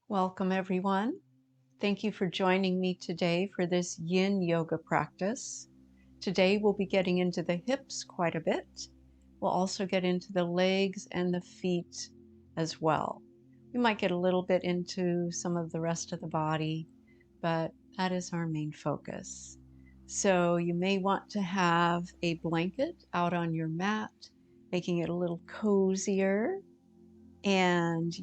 Welcome, everyone. Thank you for joining me today for this Yin Yoga practice. Today, we'll be getting into the hips quite a bit. We'll also get into the legs and the feet as well. We might get a little bit into some of the rest of the body, but that is our main focus. So you may want to have a blanket out on your mat, making it a little cozier, and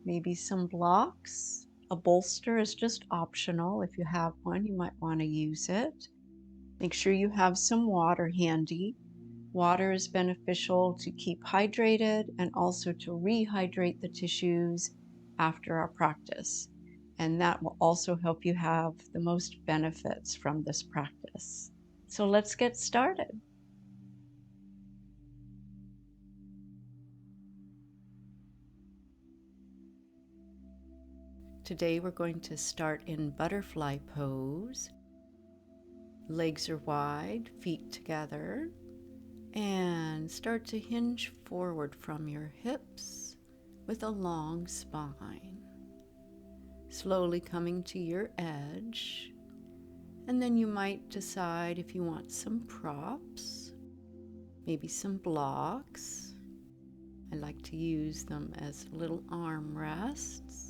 maybe some blocks. A bolster is just optional. If you have one, you might want to use it. Make sure you have some water handy. Water is beneficial to keep hydrated and also to rehydrate the tissues after our practice. And that will also help you have the most benefits from this practice. So let's get started. Today we're going to start in butterfly pose. Legs are wide, feet together, and start to hinge forward from your hips with a long spine. Slowly coming to your edge, and then you might decide if you want some props, maybe some blocks. I like to use them as little arm rests.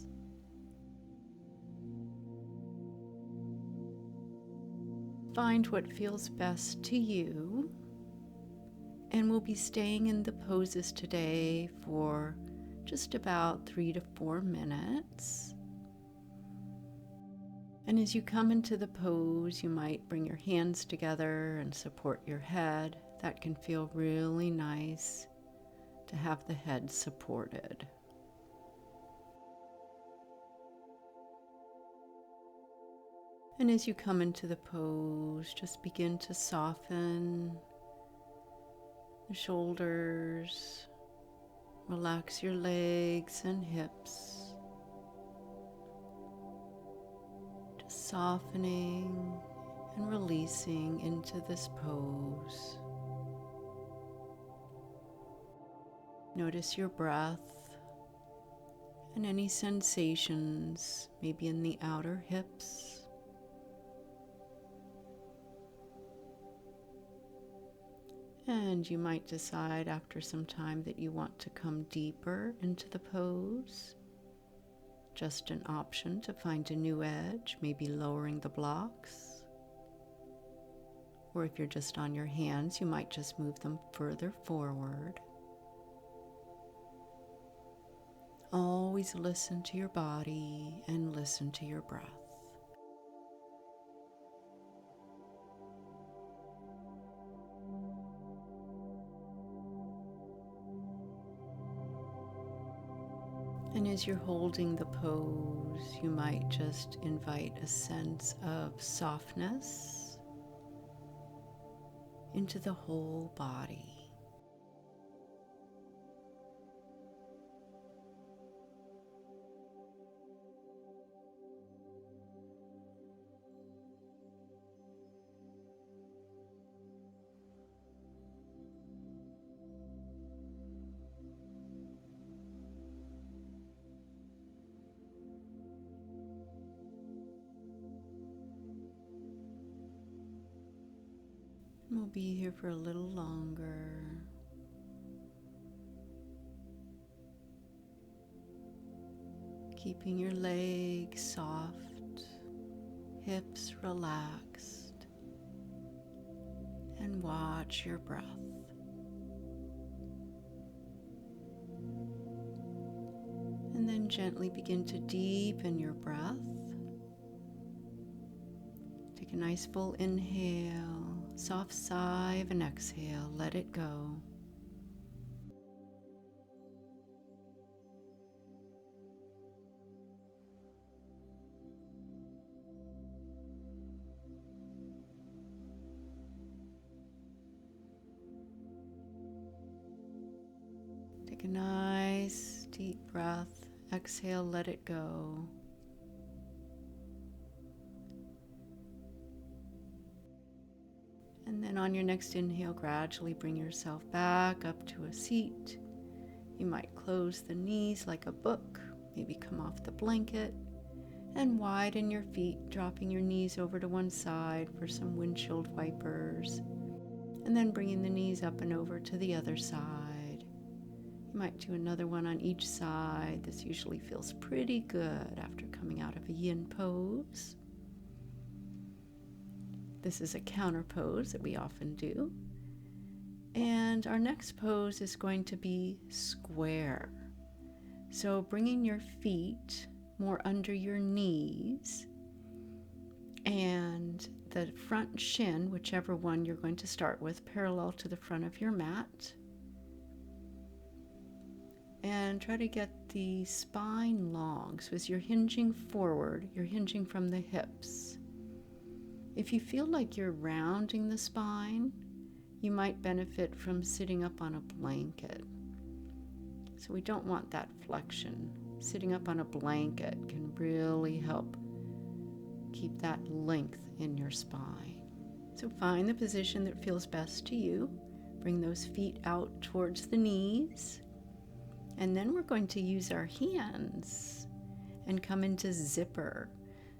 Find what feels best to you, and we'll be staying in the poses today for just about 3 to 4 minutes. And as you come into the pose, you might bring your hands together and support your head. That can feel really nice to have the head supported. And as you come into the pose, just begin to soften the shoulders, relax your legs and hips. Just softening and releasing into this pose. Notice your breath and any sensations, maybe in the outer hips. And you might decide after some time that you want to come deeper into the pose. Just an option to find a new edge, maybe lowering the blocks. Or if you're just on your hands, you might just move them further forward. Always listen to your body and listen to your breath. And as you're holding the pose, you might just invite a sense of softness into the whole body. We'll be here for a little longer. Keeping your legs soft, hips relaxed, and watch your breath. And then gently begin to deepen your breath. Take a nice full inhale, soft sigh of an exhale, let it go. Take a nice deep breath, exhale, let it go. And then on your next inhale, gradually bring yourself back up to a seat. You might close the knees like a book Maybe come off the blanket and widen your feet, dropping your knees over to one side for some windshield wipers, and then bringing the knees up and over to the other side. You might do another one on each side. This usually feels pretty good after coming out of a yin pose. This is a counter pose that we often do. And our next pose is going to be square. So bringing your feet more under your knees and the front shin, whichever one you're going to start with, parallel to the front of your mat. And try to get the spine long. So as you're hinging forward, you're hinging from the hips. If you feel like you're rounding the spine, you might benefit from sitting up on a blanket. So we don't want that flexion. Sitting up on a blanket can really help keep that length in your spine. So find the position that feels best to you. Bring those feet out towards the knees. And then we're going to use our hands and come into zipper.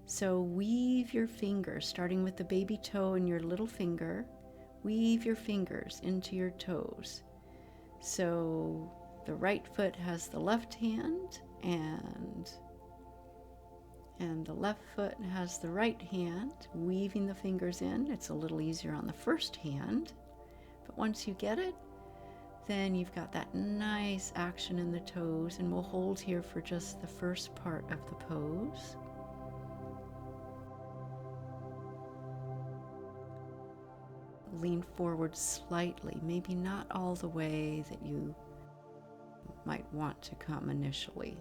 So weave your fingers, starting with the baby toe and your little finger. Weave your fingers into your toes. So the right foot has the left hand and the left foot has the right hand. Weaving the fingers in. It's a little easier on the first hand. But once you get it, then you've got that nice action in the toes, and we'll hold here for just the first part of the pose. Lean forward slightly, maybe not all the way that you might want to come initially.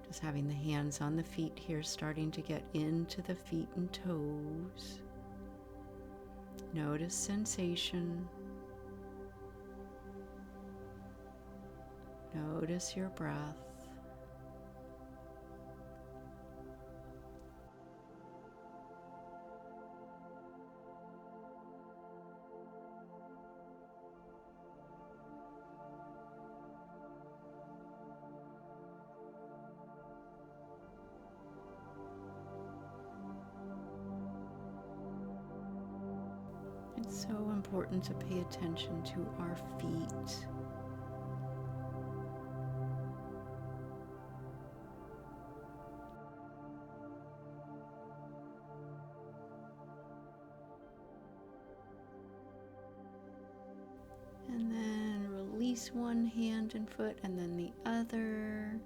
Just having the hands on the feet here, starting to get into the feet and toes. Notice sensation. Notice your breath. It's so important to pay attention to our feet. And then release one hand and foot and then the other.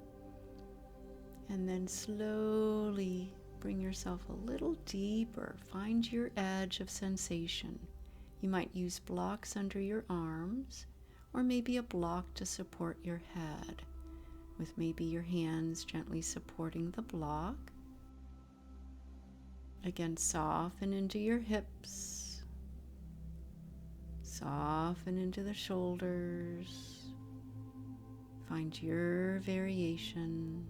And then slowly bring yourself a little deeper. Find your edge of sensation. You might use blocks under your arms, or maybe a block to support your head, with maybe your hands gently supporting the block. Again, soften into your hips. Soften into the shoulders. Find your variation.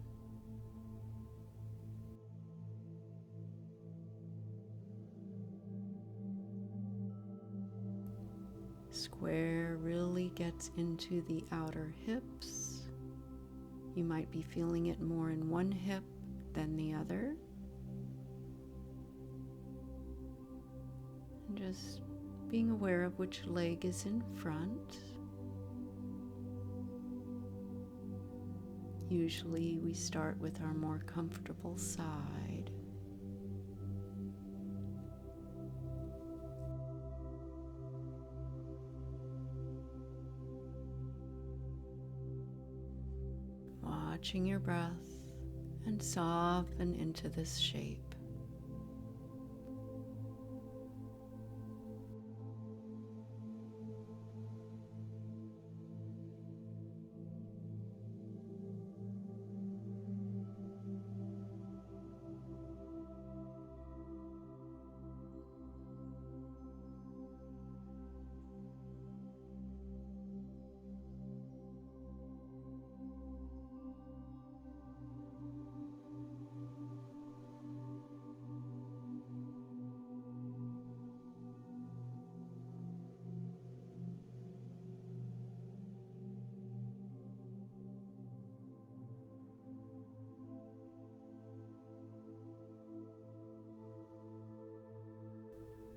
Square really gets into the outer hips. You might be feeling it more in one hip than the other. And just being aware of which leg is in front. Usually we start with our more comfortable side. Watching your breath and soften into this shape.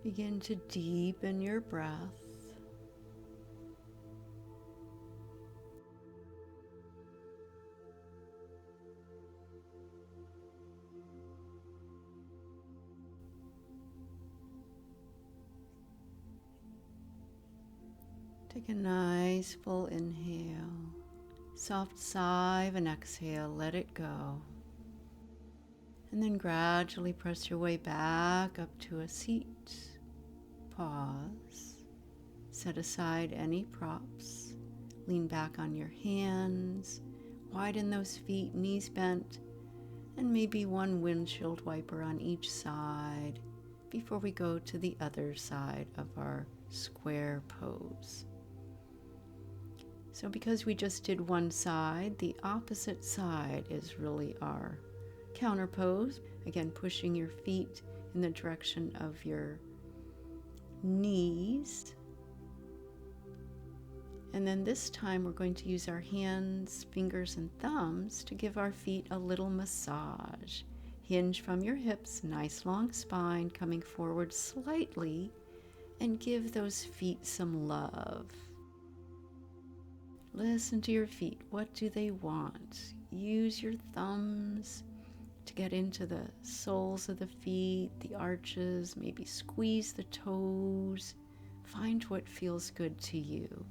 Begin to deepen your breath. Take a nice full inhale, soft sigh of an exhale, let it go. And then gradually press your way back up to a seat. Pause. Set aside any props. Lean back on your hands. Widen those feet, knees bent, and maybe one windshield wiper on each side before we go to the other side of our square pose. So because we just did one side, the opposite side is really our counter pose. Again, pushing your feet in the direction of your knees. And then this time we're going to use our hands, fingers, and thumbs to give our feet a little massage. Hinge from your hips, nice long spine coming forward slightly, and give those feet some love. Listen to your feet. What do they want? Use your thumbs to get into the soles of the feet, the arches, maybe squeeze the toes. Find what feels good to you.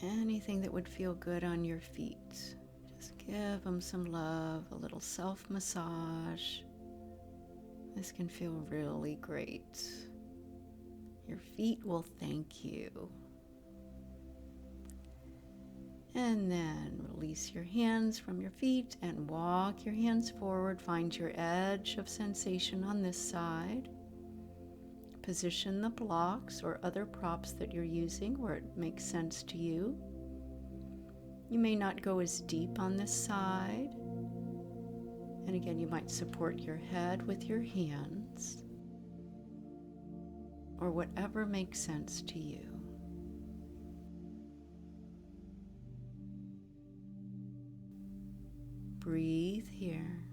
Anything that would feel good on your feet. Just give them some love, a little self-massage. This can feel really great. Your feet will thank you. And then release your hands from your feet and walk your hands forward. Find your edge of sensation on this side. Position the blocks or other props that you're using where it makes sense to you. You may not go as deep on this side. And again, you might support your head with your hands or whatever makes sense to you. Breathe here.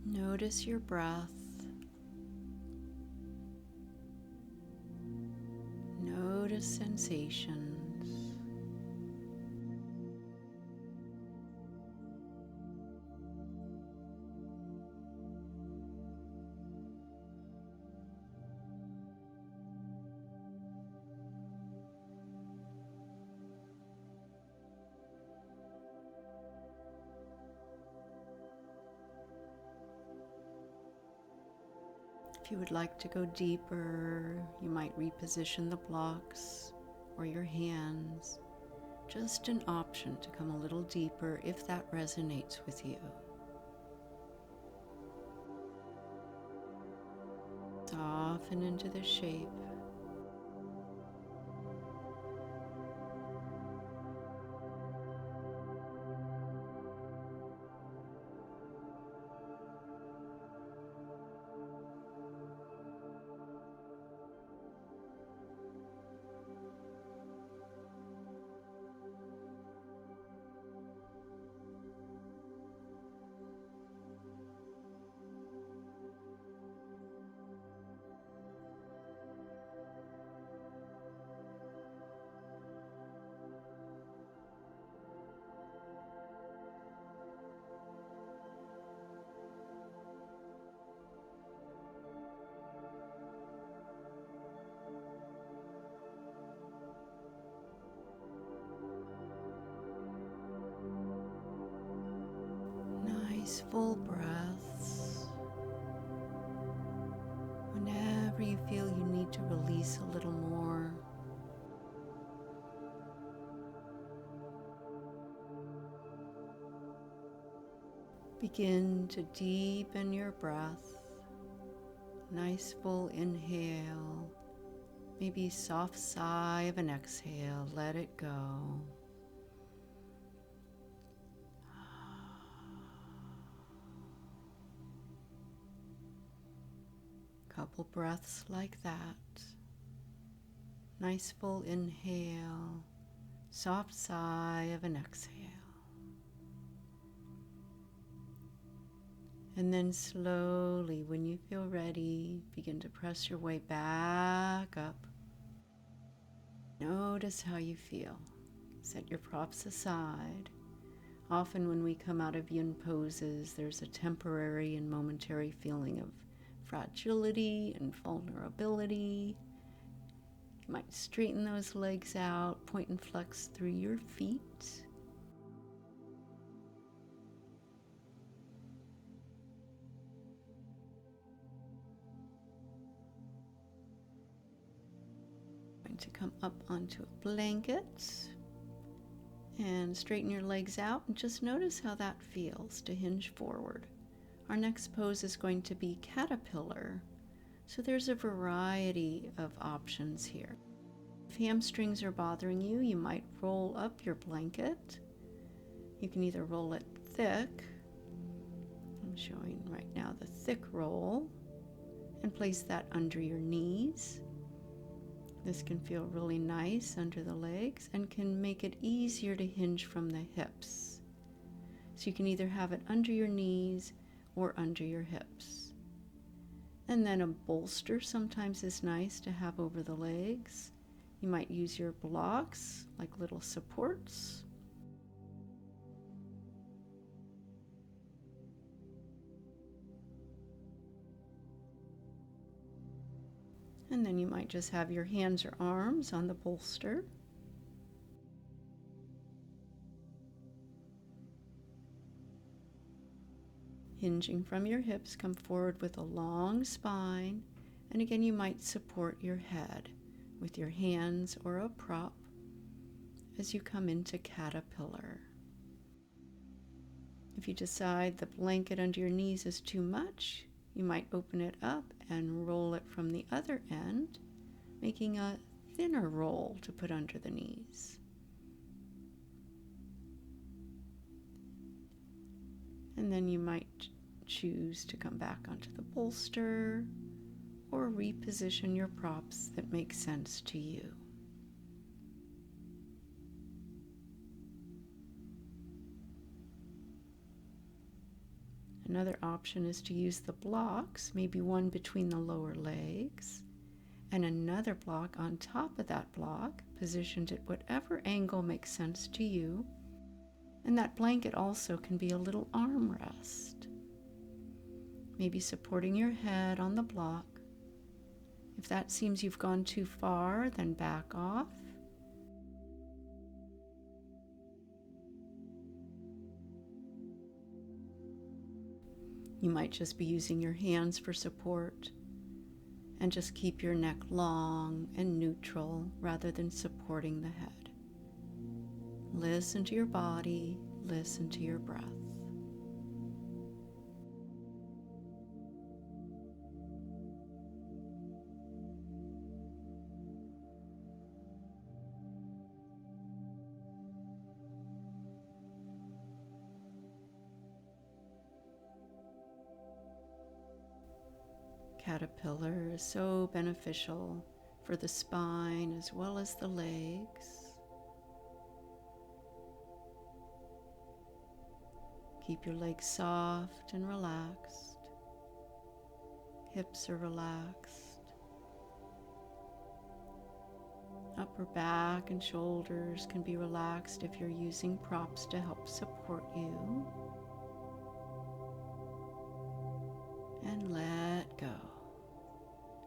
Notice your breath. Notice sensations. If you would like to go deeper, you might reposition the blocks or your hands. Just an option to come a little deeper if that resonates with you. Soften into the shape. Nice full breaths. Whenever you feel you need to release a little more, Begin to deepen your breath. Nice full inhale, maybe soft sigh of an exhale. Let it go. Couple breaths like that. Nice full inhale, soft sigh of an exhale. And then slowly, when you feel ready, begin to press your way back up. Notice how you feel. Set your props aside. Often when we come out of yin poses, there's a temporary and momentary feeling of fragility and vulnerability. You might straighten those legs out, point and flex through your feet. Going to come up onto a blanket and straighten your legs out, and just notice how that feels to hinge forward. Our next pose is going to be caterpillar. So there's a variety of options here. If hamstrings are bothering you, you might roll up your blanket. You can either roll it thick, I'm showing right now the thick roll, and place that under your knees. This can feel really nice under the legs and can make it easier to hinge from the hips. So you can either have it under your knees or under your hips. And then a bolster sometimes is nice to have over the legs. You might use your blocks like little supports. And then you might just have your hands or arms on the bolster. Hinging from your hips, come forward with a long spine. And again, you might support your head with your hands or a prop as you come into caterpillar. If you decide the blanket under your knees is too much, you might open it up and roll it from the other end, making a thinner roll to put under the knees. And then you might choose to come back onto the bolster or reposition your props that make sense to you. Another option is to use the blocks, maybe one between the lower legs, and another block on top of that block, positioned at whatever angle makes sense to you. And that blanket also can be a little armrest, maybe supporting your head on the block. If that seems you've gone too far, then back off. You might just be using your hands for support and just keep your neck long and neutral rather than supporting the head. Listen to your body, listen to your breath. Caterpillar is so beneficial for the spine as well as the legs. Keep your legs soft and relaxed. Hips are relaxed. Upper back and shoulders can be relaxed if you're using props to help support you. And let go.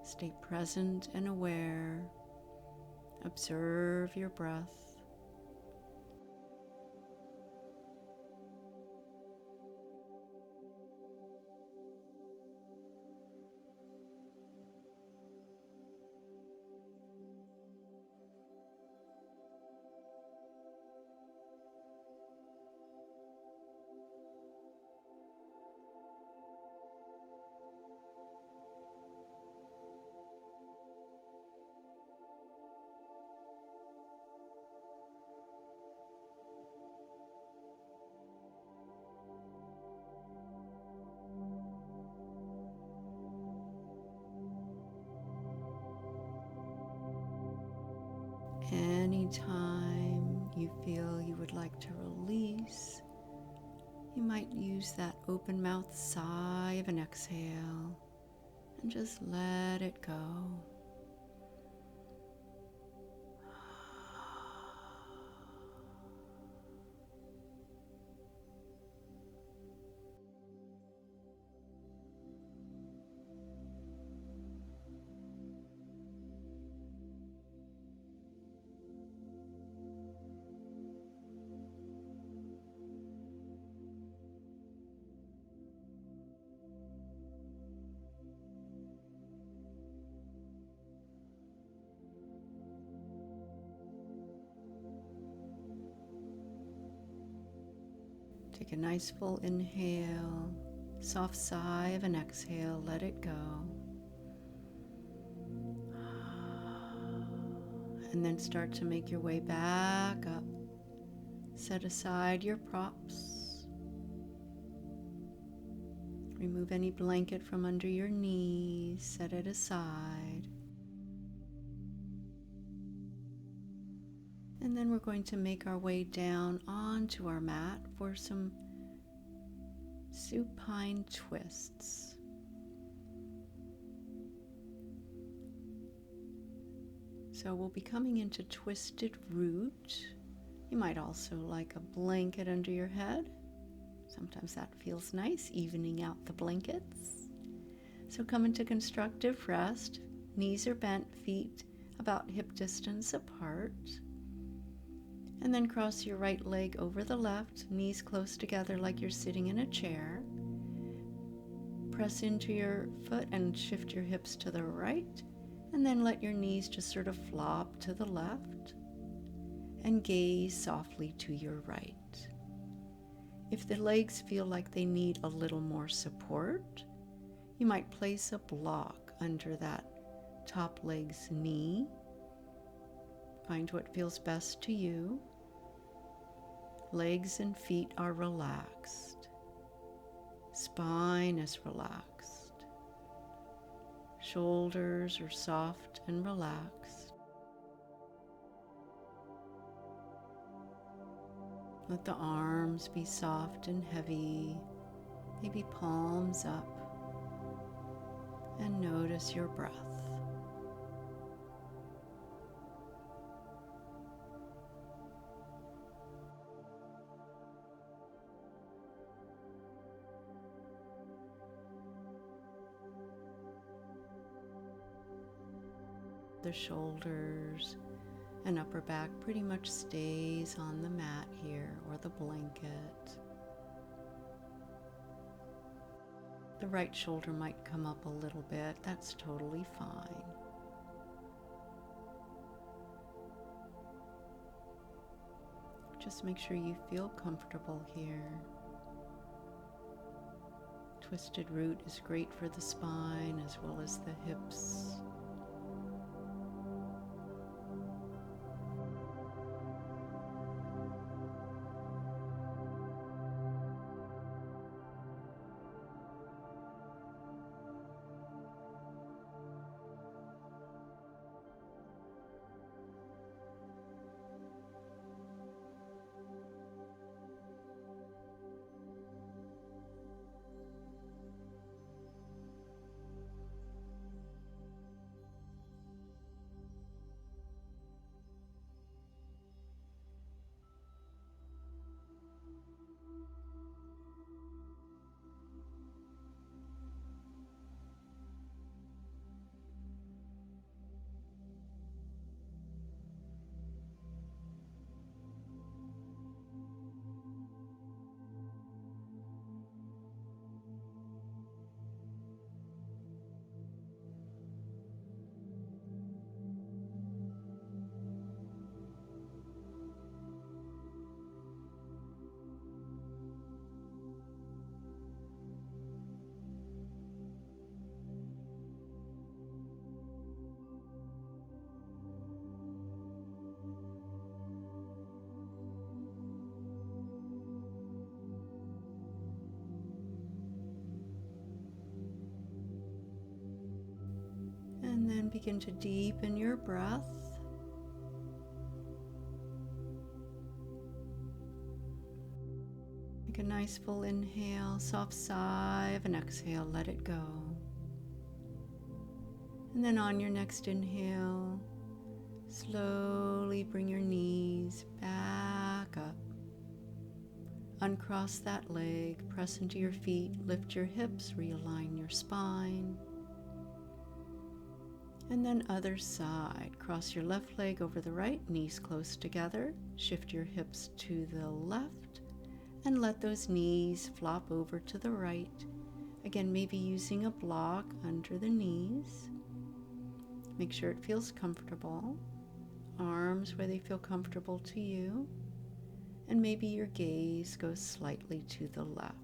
Stay present and aware. Observe your breath. Anytime you feel you would like to release, you might use that open mouth sigh of an exhale and just let it go. Take a nice full inhale, soft sigh of an exhale, let it go. And then start to make your way back up. Set aside your props. Remove any blanket from under your knees, set it aside. And then we're going to make our way down onto our mat for some supine twists. So we'll be coming into twisted root. You might also like a blanket under your head. Sometimes that feels nice, evening out the blankets. So come into constructive rest. Knees are bent, feet about hip distance apart. And then cross your right leg over the left, knees close together like you're sitting in a chair. Press into your foot and shift your hips to the right, and then let your knees just sort of flop to the left, and gaze softly to your right. If the legs feel like they need a little more support, you might place a block under that top leg's knee. Find what feels best to you. Legs and feet are relaxed. Spine is relaxed. Shoulders are soft and relaxed. Let the arms be soft and heavy, maybe palms up, and notice your breath. The shoulders and upper back pretty much stays on the mat here or the blanket. The right shoulder might come up a little bit. That's totally fine. Just make sure you feel comfortable here. Twisted root is great for the spine as well as the hips. And then begin to deepen your breath. Take a nice full inhale, soft sigh of an exhale, let it go. And then on your next inhale, slowly bring your knees back up. Uncross that leg, press into your feet, lift your hips, realign your spine. And then other side, cross your left leg over the right, knees close together, shift your hips to the left, and let those knees flop over to the right. Again, maybe using a block under the knees. Make sure it feels comfortable. Arms where they feel comfortable to you. And maybe your gaze goes slightly to the left.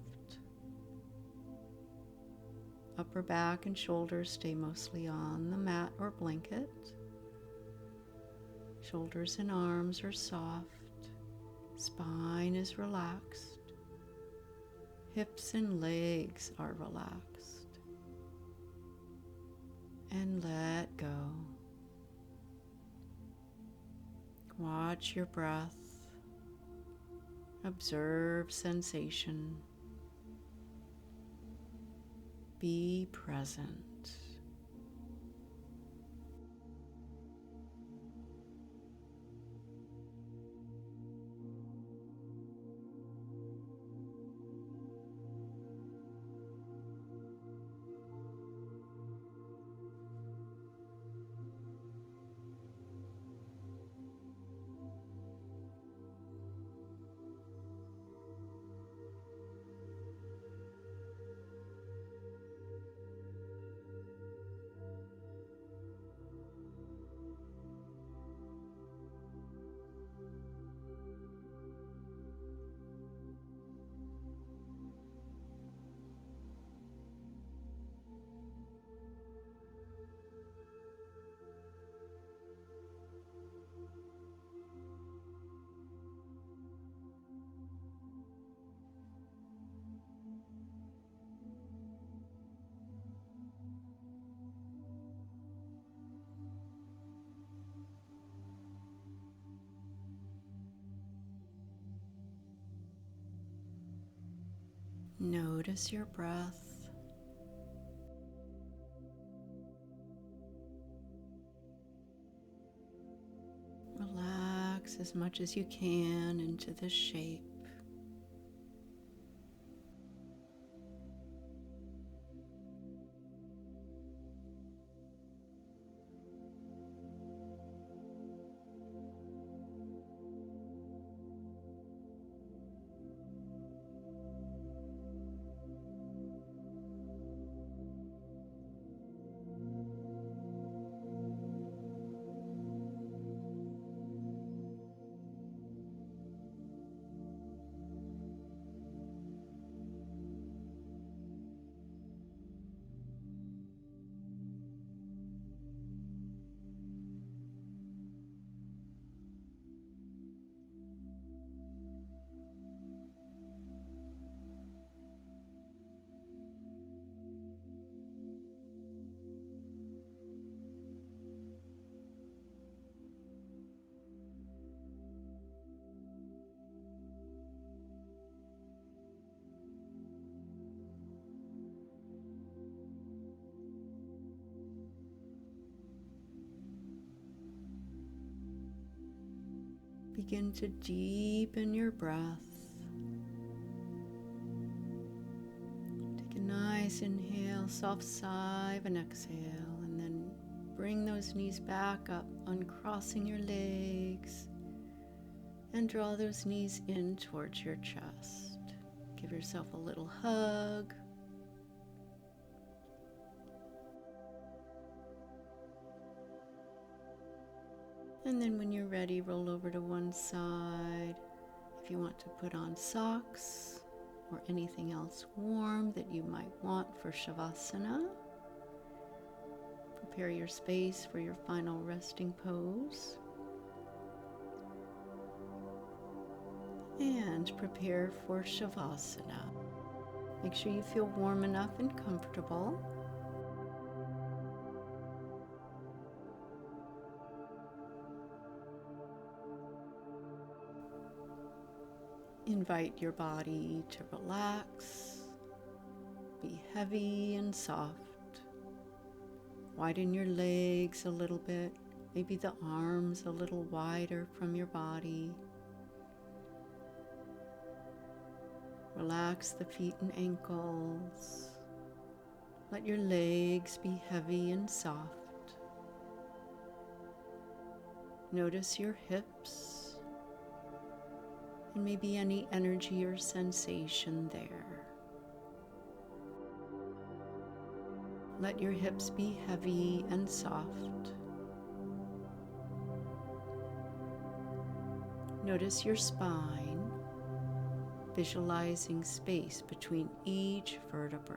Upper back and shoulders stay mostly on the mat or blanket. Shoulders and arms are soft. Spine is relaxed. Hips and legs are relaxed. And let go. Watch your breath. Observe sensation. Be present. Notice your breath. Relax as much as you can into this shape. Begin to deepen your breath. Take a nice inhale, soft sigh of an exhale, and then bring those knees back up, uncrossing your legs, and draw those knees in towards your chest. Give yourself a little hug. And then when you're ready, roll over to one side. If you want to put on socks or anything else warm that you might want for Shavasana, prepare your space for your final resting pose. And prepare for Shavasana. Make sure you feel warm enough and comfortable. Invite your body to relax, be heavy and soft. Widen your legs a little bit, maybe the arms a little wider from your body. Relax the feet and ankles. Let your legs be heavy and soft. Notice your hips and maybe any energy or sensation there. Let your hips be heavy and soft. Notice your spine, visualizing space between each vertebrae.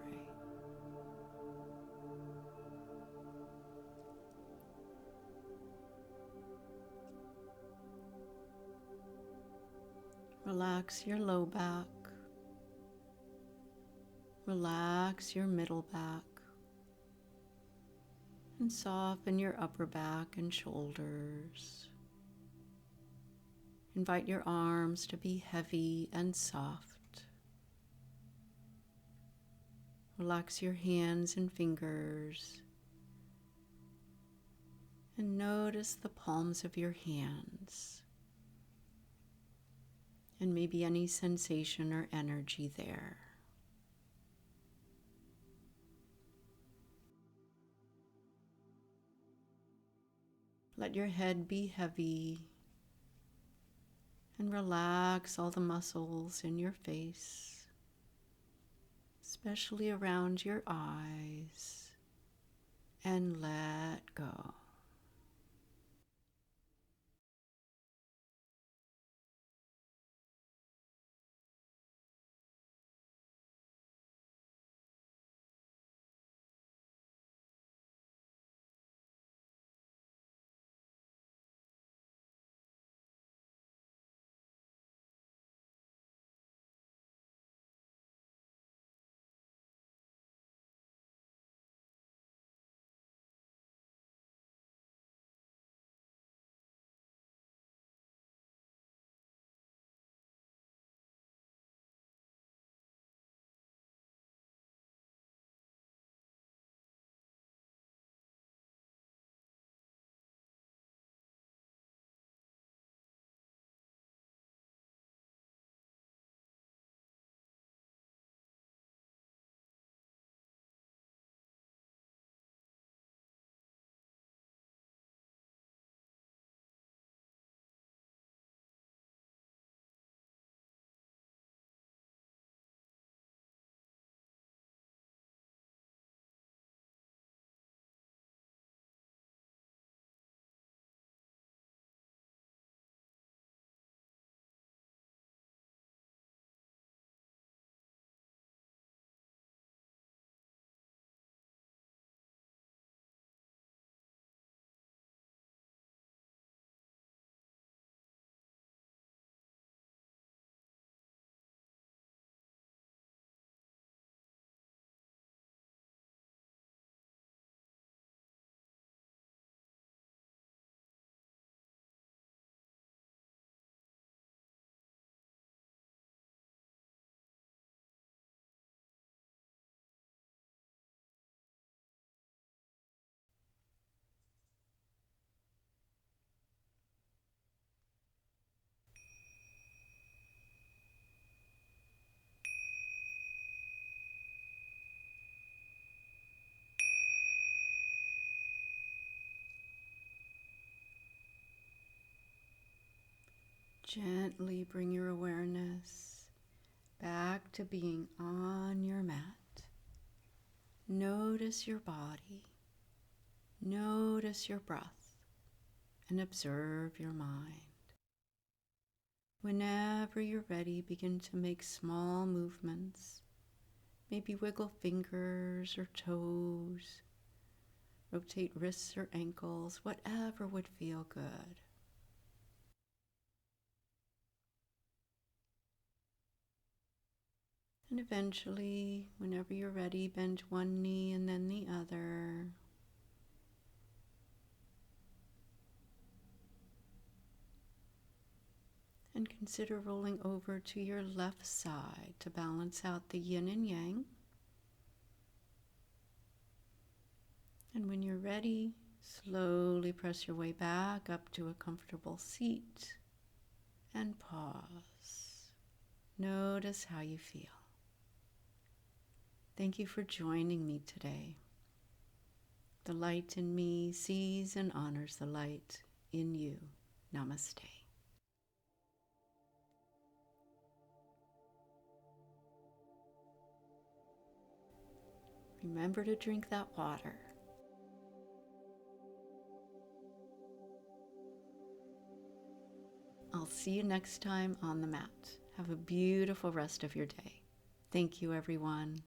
Relax your low back. Relax your middle back. And soften your upper back and shoulders. Invite your arms to be heavy and soft. Relax your hands and fingers. And notice the palms of your hands. And maybe any sensation or energy there. Let your head be heavy and relax all the muscles in your face, especially around your eyes, and let go. Gently bring your awareness back to being on your mat. Notice your body, notice your breath, and observe your mind. Whenever you're ready, begin to make small movements. Maybe wiggle fingers or toes, rotate wrists or ankles, whatever would feel good. And eventually, whenever you're ready, bend one knee and then the other. And And consider rolling over to your left side to balance out the yin and yang. And when you're ready, slowly press your way back up to a comfortable seat and pause. Notice how you feel. Thank you for joining me today. The light in me sees and honors the light in you. Namaste. Remember to drink that water. I'll see you next time on the mat. Have a beautiful rest of your day. Thank you, everyone.